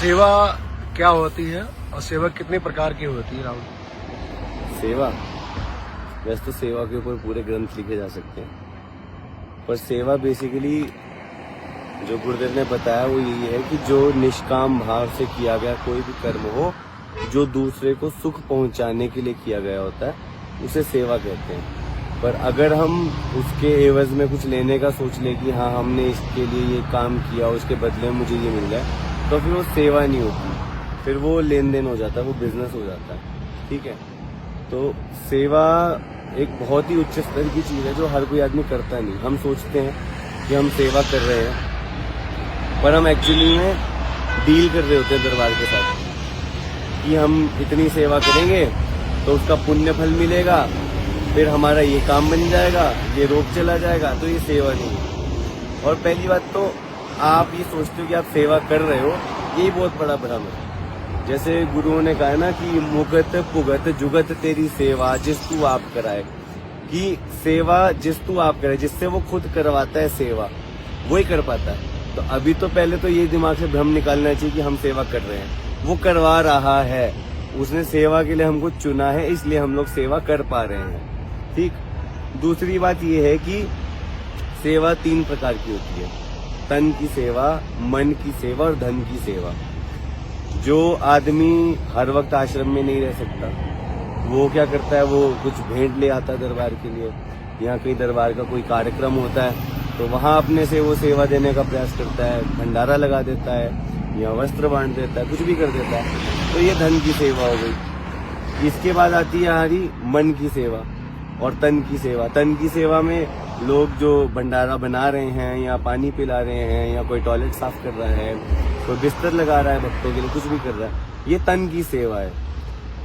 सेवा क्या होती है और सेवा कितने प्रकार की होती है राहुल? सेवा, वैसे तो सेवा के ऊपर पूरे ग्रंथ लिखे जा सकते हैं, पर सेवा बेसिकली जो गुरुदेव ने बताया वो यही है कि जो निष्काम भाव से किया गया कोई भी कर्म हो, जो दूसरे को सुख पहुंचाने के लिए किया गया होता है, उसे सेवा कहते हैं। पर अगर हम उसके एवज में कुछ लेने का सोच ले कि हाँ हमने इसके लिए ये काम किया, उसके बदले में मुझे ये मिल जाए, तो फिर वो सेवा नहीं होती, फिर वो लेन देन हो जाता है, वो बिजनेस हो जाता है। ठीक है, तो सेवा एक बहुत ही उच्च स्तर की चीज है जो हर कोई आदमी करता नहीं। हम सोचते हैं कि हम सेवा कर रहे हैं, पर हम एक्चुअली में डील कर रहे होते हैं दरबार के साथ कि हम इतनी सेवा करेंगे तो उसका पुण्य फल मिलेगा, फिर हमारा ये काम बन जाएगा, ये रोग चला जाएगा, तो ये सेवा नहीं है। और पहली बात तो आप ये सोचते हो कि आप सेवा कर रहे हो, यही बहुत बड़ा भ्रम है। जैसे गुरुओं ने कहा ना कि मुगत पुगत जुगत तेरी सेवा जिस तू आप कराए, कि सेवा जिस तू आप कराए, जिससे वो खुद करवाता है सेवा वही कर पाता है। तो अभी तो पहले तो ये दिमाग से भ्रम निकालना चाहिए कि हम सेवा कर रहे हैं, वो करवा रहा है, उसने सेवा के लिए हमको चुना है, इसलिए हम लोग सेवा कर पा रहे हैं। ठीक, दूसरी बात ये है कि सेवा 3 प्रकार की होती है, तन की सेवा, मन की सेवा और धन की सेवा। जो आदमी हर वक्त आश्रम में नहीं रह सकता, वो क्या करता है, वो कुछ भेंट ले आता है दरबार के लिए, यहाँ कहीं दरबार का कोई कार्यक्रम होता है तो वहाँ अपने से वो सेवा देने का प्रयास करता है, भंडारा लगा देता है या वस्त्र बांट देता है, कुछ भी कर देता है, तो ये धन की सेवा हो गई। इसके बाद आती है हमारी मन की सेवा और तन की सेवा। तन की सेवा में लोग जो भंडारा बना रहे हैं या पानी पिला रहे हैं या कोई टॉयलेट साफ कर रहा है, कोई बिस्तर लगा रहा है भक्तों के लिए, कुछ भी कर रहा है, ये तन की सेवा है।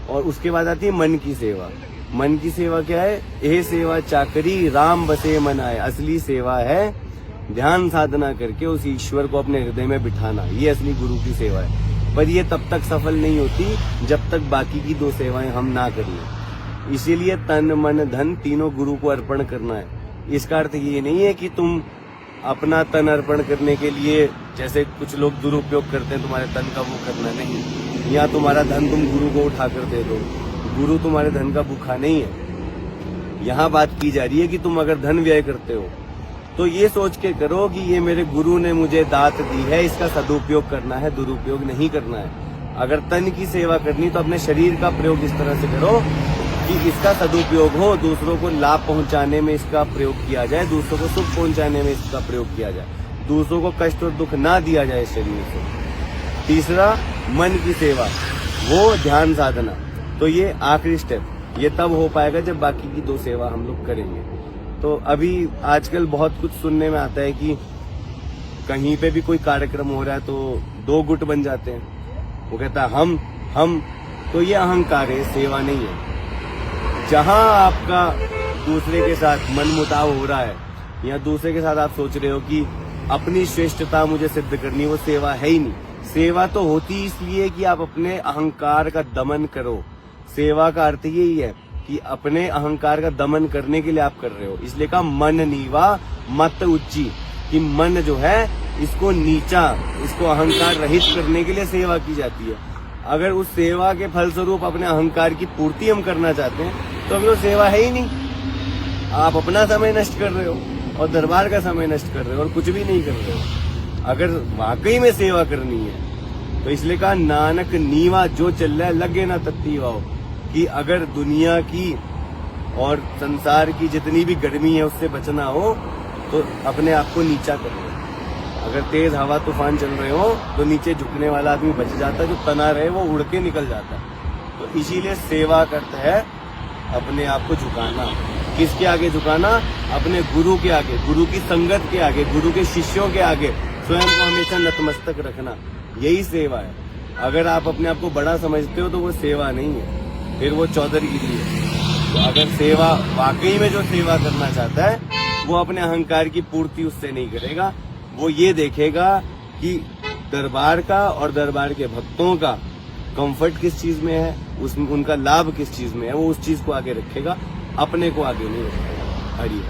और उसके बाद आती है मन की सेवा। मन की सेवा क्या है? ये सेवा चाकरी राम बसे मन आए। असली सेवा है ध्यान साधना करके उस ईश्वर को अपने हृदय में बिठाना, ये असली गुरु की सेवा है। पर ये तब तक सफल नहीं होती जब तक बाकी की 2 सेवाएं हम ना करें। इसीलिए तन मन धन तीनों गुरु को अर्पण करना है। इसका अर्थ ये नहीं है कि तुम अपना तन अर्पण करने के लिए, जैसे कुछ लोग दुरुपयोग करते हैं तुम्हारे तन का, वो करना नहीं, या तुम्हारा धन तुम गुरु को उठाकर दे दो। गुरु तुम्हारे धन का भूखा नहीं है। यहाँ बात की जा रही है कि तुम अगर धन व्यय करते हो तो ये सोच के करो कि ये मेरे गुरु ने मुझे दात दी है, इसका सदुपयोग करना है, दुरुपयोग नहीं करना है। अगर तन की सेवा करनी तो अपने शरीर का प्रयोग इस तरह से करो कि इसका सदुपयोग हो, दूसरों को लाभ पहुंचाने में इसका प्रयोग किया जाए, दूसरों को सुख पहुंचाने में इसका प्रयोग किया जाए, दूसरों को कष्ट और दुख ना दिया जाए शरीर से। तीसरा, मन की सेवा, वो ध्यान साधना। तो ये आखिरी स्टेप, ये तब हो पाएगा जब बाकी की 2 सेवा हम लोग करेंगे। तो अभी आजकल बहुत कुछ सुनने में आता है कि कहीं पे भी कोई कार्यक्रम हो रहा है तो 2 गुट बन जाते हैं। वो कहता है हम, तो ये अहंकार है, सेवा नहीं है। जहां आपका दूसरे के साथ मन मुटाव हो रहा है या दूसरे के साथ आप सोच रहे हो कि अपनी श्रेष्ठता मुझे सिद्ध करनी, वो सेवा है ही नहीं। सेवा तो होती इसलिए कि आप अपने अहंकार का दमन करो। सेवा का अर्थ यही है कि अपने अहंकार का दमन करने के लिए आप कर रहे हो। इसलिए कहा मन नीवा मत उच्ची, कि मन जो है इसको नीचा, इसको अहंकार रहित करने के लिए सेवा की जाती है। अगर उस सेवा के फलस्वरूप अपने अहंकार की पूर्ति हम करना चाहते हैं तो अभी वो सेवा है ही नहीं। आप अपना समय नष्ट कर रहे हो और दरबार का समय नष्ट कर रहे हो और कुछ भी नहीं कर रहे हो। अगर वाकई में सेवा करनी है तो इसलिए कहा नानक नीवा जो चल रहा है लगे ना तत्ती वाओ, कि अगर दुनिया की और संसार की जितनी भी गर्मी है उससे बचना हो तो अपने आप को नीचा कर लो। अगर तेज हवा तूफान चल रहे हो तो नीचे झुकने वाला आदमी बच जाता है, जो तना रहे वो उड़ के निकल जाता है। तो इसीलिए सेवा करता है अपने आप को झुकाना। किसके आगे झुकाना? अपने गुरु के आगे, गुरु की संगत के आगे, गुरु के शिष्यों के आगे स्वयं को हमेशा नतमस्तक रखना, यही सेवा है। अगर आप अपने आप को बड़ा समझते हो तो वो सेवा नहीं है, फिर वो चौधरीगिरी है। तो अगर सेवा वाकई में जो सेवा करना चाहता है वो अपने अहंकार की पूर्ति उससे नहीं करेगा, वो ये देखेगा कि दरबार का और दरबार के भक्तों का कंफर्ट किस चीज में है, उनका लाभ किस चीज में है, वो उस चीज को आगे रखेगा, अपने को आगे नहीं रखेगा। हरि